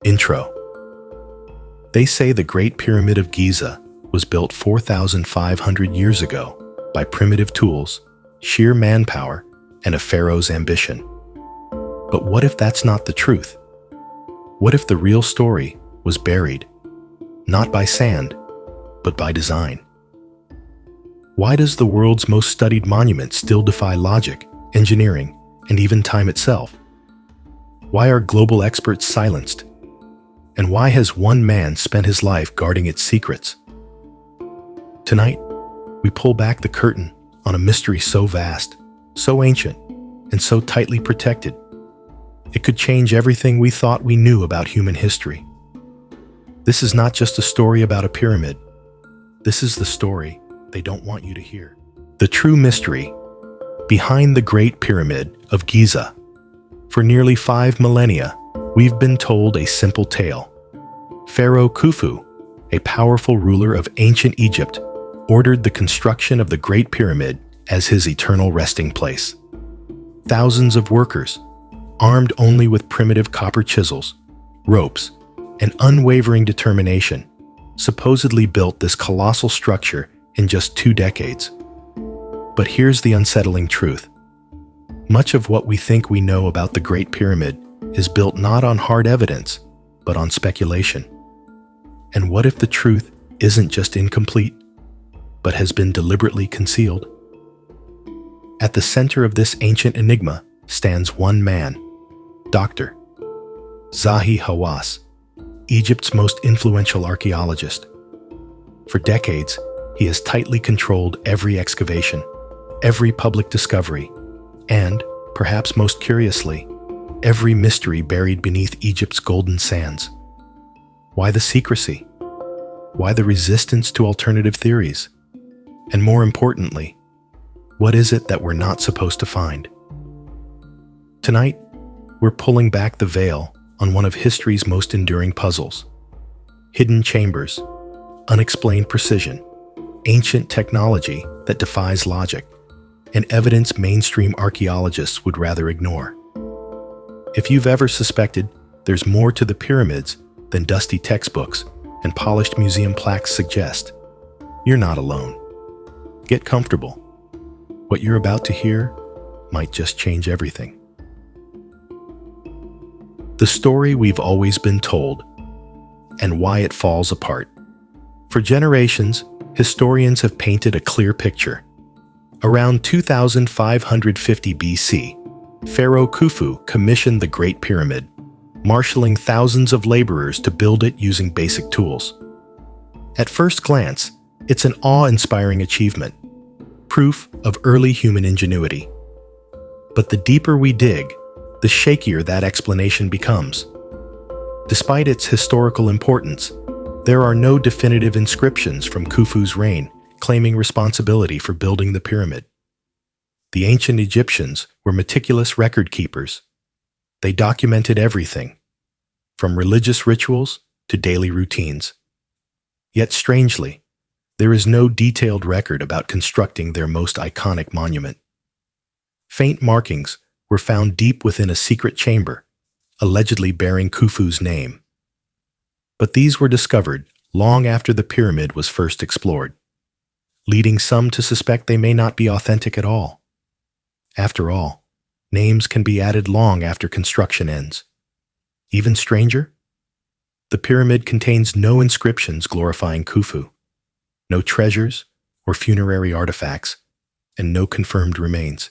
Intro. They say the Great Pyramid of Giza was built 4,500 years ago by primitive tools, sheer manpower, and a pharaoh's ambition. But what if that's not the truth? What if the real story was buried, not by sand, but by design? Why does the world's most studied monument still defy logic, engineering, and even time itself? Why are global experts silenced? And why has one man spent his life guarding its secrets? Tonight, we pull back the curtain on a mystery so vast, so ancient, and so tightly protected, it could change everything we thought we knew about human history. This is not just a story about a pyramid. This is the story they don't want you to hear. The true mystery behind the Great Pyramid of Giza. For nearly 5 millennia, we've been told a simple tale. Pharaoh Khufu, a powerful ruler of ancient Egypt, ordered the construction of the Great Pyramid as his eternal resting place. Thousands of workers, armed only with primitive copper chisels, ropes, and unwavering determination, supposedly built this colossal structure in just 2 decades. But here's the unsettling truth. Much of what we think we know about the Great Pyramid is built not on hard evidence, but on speculation. And what if the truth isn't just incomplete, but has been deliberately concealed? At the center of this ancient enigma stands one man, Dr. Zahi Hawass, Egypt's most influential archaeologist. For decades, he has tightly controlled every excavation, every public discovery, and, perhaps most curiously, every mystery buried beneath Egypt's golden sands. Why the secrecy? Why the resistance to alternative theories? And more importantly, what is it that we're not supposed to find? Tonight, we're pulling back the veil on one of history's most enduring puzzles. Hidden chambers, unexplained precision, ancient technology that defies logic, and evidence mainstream archaeologists would rather ignore. If you've ever suspected there's more to the pyramids than dusty textbooks and polished museum plaques suggest, you're not alone. Get comfortable. What you're about to hear might just change everything. The story we've always been told, and why it falls apart. For generations, historians have painted a clear picture. Around 2550 BC, Pharaoh Khufu commissioned the Great Pyramid, marshaling thousands of laborers to build it using basic tools. At first glance, it's an awe-inspiring achievement, proof of early human ingenuity. But the deeper we dig, the shakier that explanation becomes. Despite its historical importance, there are no definitive inscriptions from Khufu's reign claiming responsibility for building the pyramid. The ancient Egyptians were meticulous record keepers. They documented everything, from religious rituals to daily routines. Yet strangely, there is no detailed record about constructing their most iconic monument. Faint markings were found deep within a secret chamber, allegedly bearing Khufu's name. But these were discovered long after the pyramid was first explored, leading some to suspect they may not be authentic at all. After all, names can be added long after construction ends. Even stranger, the pyramid contains no inscriptions glorifying Khufu, no treasures or funerary artifacts, and no confirmed remains.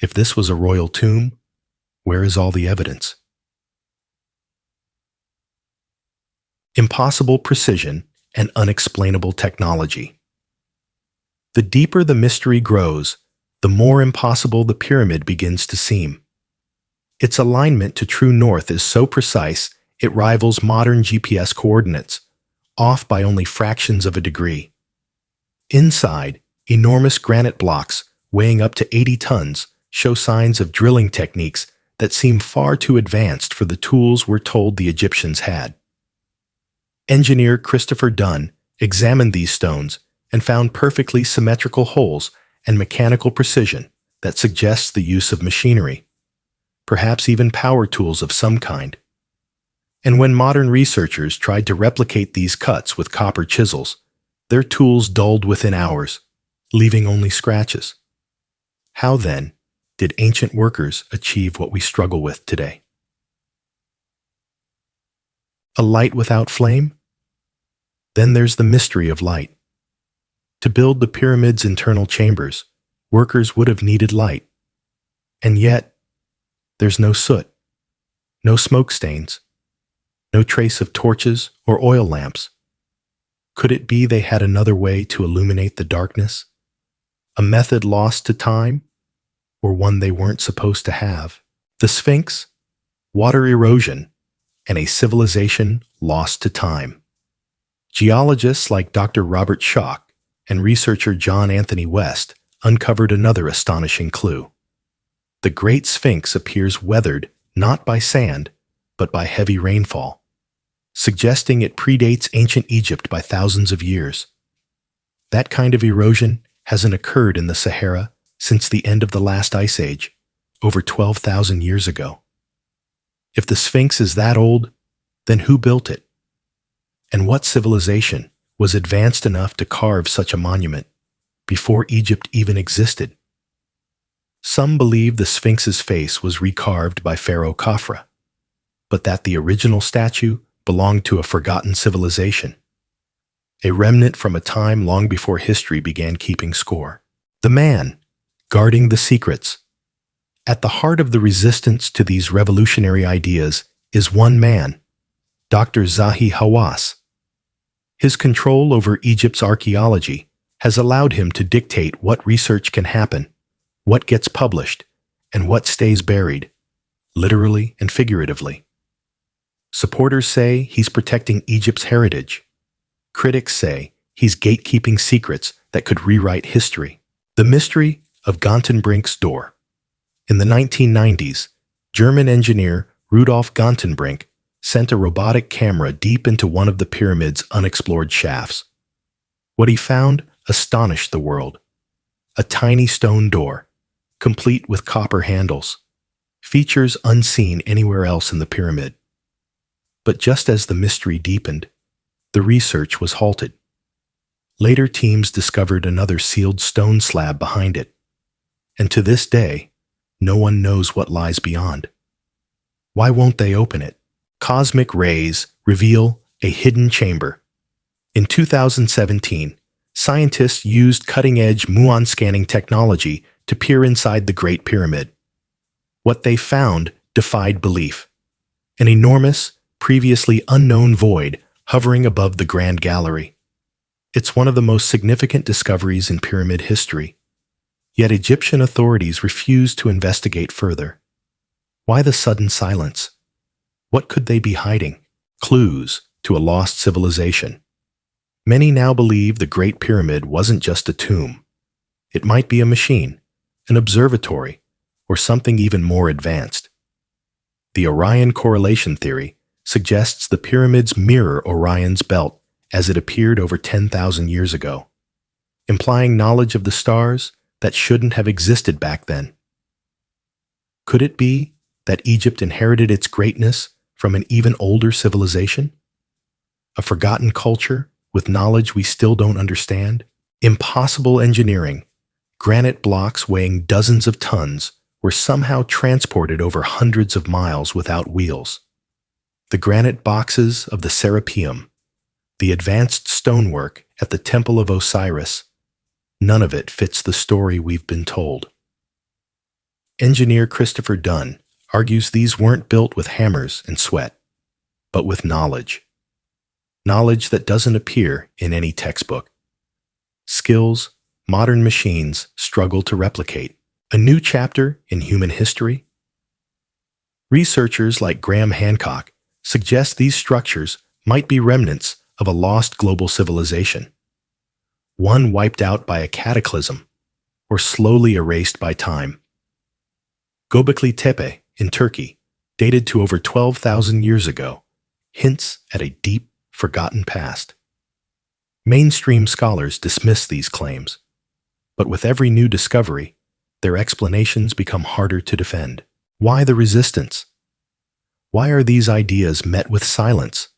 If this was a royal tomb, where is all the evidence? Impossible precision and unexplainable technology. The deeper the mystery grows, the more impossible the pyramid begins to seem. Its alignment to true north is so precise it rivals modern GPS coordinates, off by only fractions of a degree. Inside, enormous granite blocks, weighing up to 80 tons, show signs of drilling techniques that seem far too advanced for the tools we're told the Egyptians had. Engineer Christopher Dunn examined these stones and found perfectly symmetrical holes and mechanical precision that suggests the use of machinery, perhaps even power tools of some kind. And when modern researchers tried to replicate these cuts with copper chisels, their tools dulled within hours, leaving only scratches. How, then, did ancient workers achieve what we struggle with today? A light without flame? Then there's the mystery of light. To build the pyramid's internal chambers, workers would have needed light. And yet, there's no soot, no smoke stains, no trace of torches or oil lamps. Could it be they had another way to illuminate the darkness? A method lost to time, or one they weren't supposed to have? The Sphinx, water erosion, and a civilization lost to time. Geologists like Dr. Robert Schoch and researcher John Anthony West uncovered another astonishing clue. The Great Sphinx appears weathered not by sand, but by heavy rainfall, suggesting it predates ancient Egypt by thousands of years. That kind of erosion hasn't occurred in the Sahara since the end of the last ice age, over 12,000 years ago. If the Sphinx is that old, then who built it? And what civilization was advanced enough to carve such a monument before Egypt even existed? Some believe the Sphinx's face was recarved by Pharaoh Khufu, but that the original statue belonged to a forgotten civilization, a remnant from a time long before history began keeping score. The man guarding the secrets. At the heart of the resistance to these revolutionary ideas is one man, Dr. Zahi Hawass. His control over Egypt's archaeology has allowed him to dictate what research can happen, what gets published, and what stays buried, literally and figuratively. Supporters say he's protecting Egypt's heritage. Critics say he's gatekeeping secrets that could rewrite history. The mystery of Gantenbrink's door. In the 1990s, German engineer Rudolf Gantenbrink sent a robotic camera deep into one of the pyramid's unexplored shafts. What he found astonished the world. A tiny stone door, complete with copper handles, features unseen anywhere else in the pyramid. But just as the mystery deepened, the research was halted. Later teams discovered another sealed stone slab behind it, and to this day, no one knows what lies beyond. Why won't they open it? Cosmic rays reveal a hidden chamber. In 2017, scientists used cutting-edge muon scanning technology to peer inside the Great Pyramid. What they found defied belief. An enormous, previously unknown void hovering above the Grand Gallery. It's one of the most significant discoveries in pyramid history. Yet Egyptian authorities refused to investigate further. Why the sudden silence? What could they be hiding? Clues to a lost civilization. Many now believe the Great Pyramid wasn't just a tomb. It might be a machine, an observatory, or something even more advanced. The Orion correlation theory suggests the pyramids mirror Orion's belt as it appeared over 10,000 years ago, implying knowledge of the stars that shouldn't have existed back then. Could it be that Egypt inherited its greatness from an even older civilization? A forgotten culture with knowledge we still don't understand? Impossible engineering, granite blocks weighing dozens of tons, were somehow transported over hundreds of miles without wheels. The granite boxes of the Serapeum, the advanced stonework at the Temple of Osiris, none of it fits the story we've been told. Engineer Christopher Dunn argues these weren't built with hammers and sweat, but with knowledge. Knowledge that doesn't appear in any textbook. Skills modern machines struggle to replicate. A new chapter in human history? Researchers like Graham Hancock suggest these structures might be remnants of a lost global civilization, one wiped out by a cataclysm or slowly erased by time. Göbekli Tepe in Turkey, dated to over 12,000 years ago, hints at a deep, forgotten past. Mainstream scholars dismiss these claims, but with every new discovery, their explanations become harder to defend. Why the resistance? Why are these ideas met with silence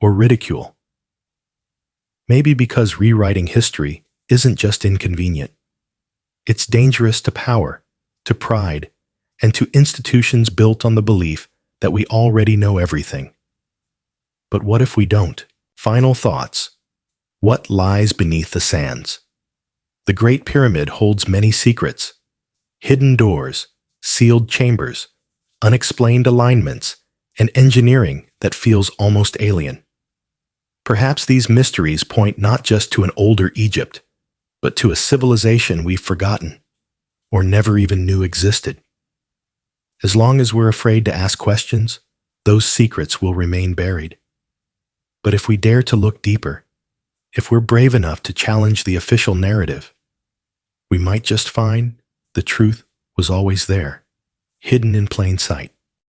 or ridicule? Maybe because rewriting history isn't just inconvenient. It's dangerous to power, to pride, and to institutions built on the belief that we already know everything. But what if we don't? Final thoughts. What lies beneath the sands? The Great Pyramid holds many secrets. Hidden doors, sealed chambers, unexplained alignments, and engineering that feels almost alien. Perhaps these mysteries point not just to an older Egypt, but to a civilization we've forgotten, or never even knew existed. As long as we're afraid to ask questions, those secrets will remain buried. But if we dare to look deeper, if we're brave enough to challenge the official narrative, we might just find the truth was always there, hidden in plain sight.